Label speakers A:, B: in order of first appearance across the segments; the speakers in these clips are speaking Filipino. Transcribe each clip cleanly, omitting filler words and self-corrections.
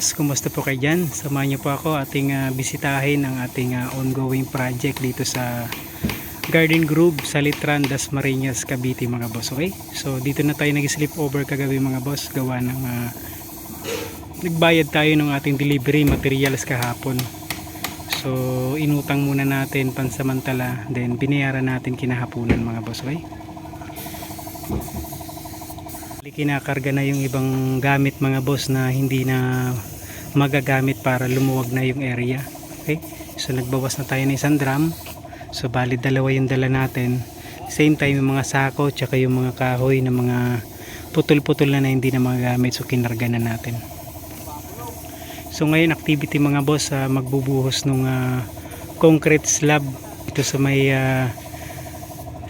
A: boss, kumusta po kayo dyan? Samahan niyo po ako ating bisitahin ang ating ongoing project dito sa Garden Grove sa Litran, Dasmariñas, Cavite mga boss. Okay? So dito na tayo nag-sleep over kagabi mga boss. Gawa ng nagbayad tayo ng ating delivery materials kahapon. So inutang muna natin pansamantala, then binayaran natin kinahaponan mga boss. Okay? Kinakarga na yung ibang gamit mga boss na hindi na magagamit para lumuwag na yung area. Okay, so nagbawas na tayo ng isang drum, so bali dalawa yung dala natin. Same time yung mga sako tsaka yung mga kahoy na mga putol-putol na hindi na magagamit, so kinarga na natin. So ngayon activity mga boss, magbubuhos ng concrete slab ito sa may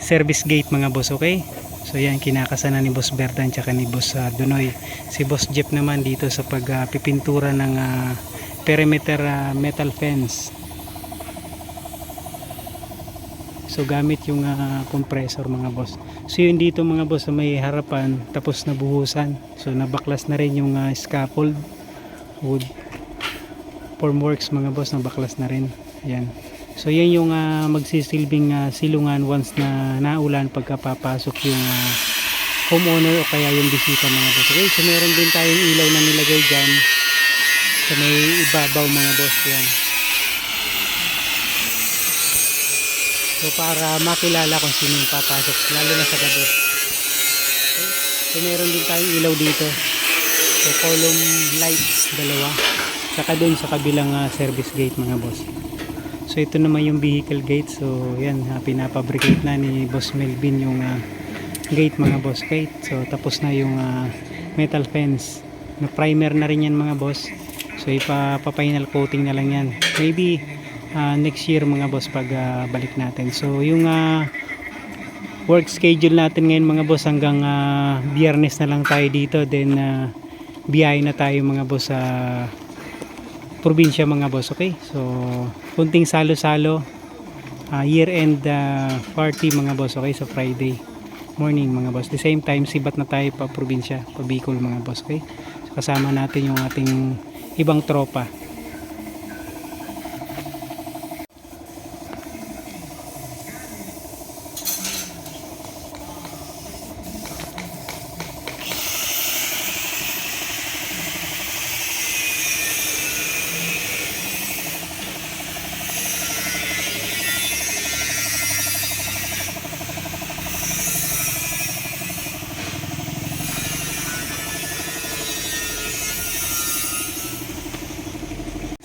A: service gate mga boss. Okay, so yan, kinakasana ni Boss Berdan tsaka ni Boss Dunoy. Si Boss Jeff naman dito sa pagpipintura ng perimeter metal fence. So gamit yung compressor mga boss. So yun dito mga boss sa may harapan, tapos nabuhusan. So nabaklas na rin yung scaffold wood formworks mga boss, nabaklas na rin. Yan. So yan yung magsisilbing silungan once na naulan pagkapapasok yung homeowner o kaya yung bisita mga boss. Okay, so meron din tayong ilaw na nilagay dyan sa may ibabaw mga boss. Yan. So para makilala kung sino yung papasok lalo na sa gabi. Okay, so meron din tayong ilaw dito. So column lights dalawa. Saka dun sa kabilang service gate mga boss. So ito naman yung vehicle gate. So yan, pinapabricate na ni Boss Melvin yung gate mga boss. Okay, so tapos na yung metal fence. Na primer na rin yan mga boss. So ipa-final coating na lang yan. Maybe next year mga boss pag balik natin. So yung work schedule natin ngayon mga boss hanggang Biyernes na lang tayo dito. Then biyahe na tayo mga boss sa probinsya mga boss. Okay, so kunting salo-salo, year end party mga boss. Okay, so Friday morning mga boss. The same time sibat na tayo pa probinsya, pa Bicol mga boss. Okay, so kasama natin yung ating ibang tropa.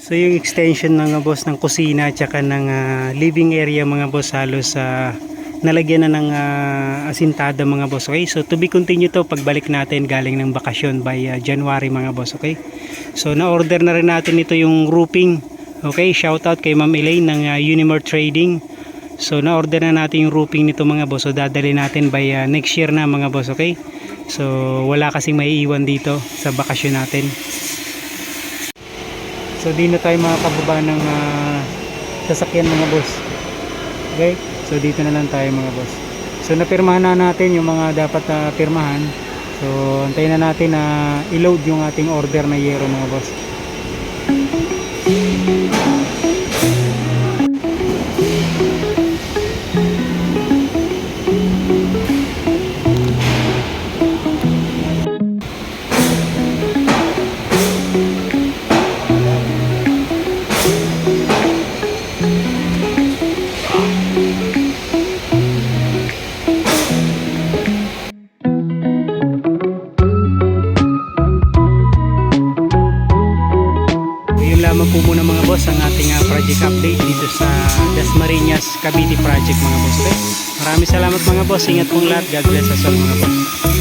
A: So yung extension mga boss ng kusina at saka ng living area mga boss, halos nalagyan na ng asintada mga boss. Okay, so to be continue to pagbalik natin galing ng bakasyon by January mga boss. Okay, so na-order na rin natin ito yung roofing. Okay, shout out kay Ma'am Elaine ng Unimore Trading. So na-order na natin yung roofing nito mga boss. So dadali natin by next year na mga boss. Okay, so wala kasing maiiwan dito sa bakasyon natin. So di na tayo makakababa ng sasakyan mga boss. Okay, so dito na lang tayo mga boss. So napirmahan na natin yung mga dapat pirmahan. So antayin na natin na i-load yung ating order na yero mga boss. Lamang po muna mga boss ang ating project update dito sa Dasmariñas Cavite project mga boss. Okay? Maraming salamat mga boss. Ingat pong lahat. God bless us all mga boss.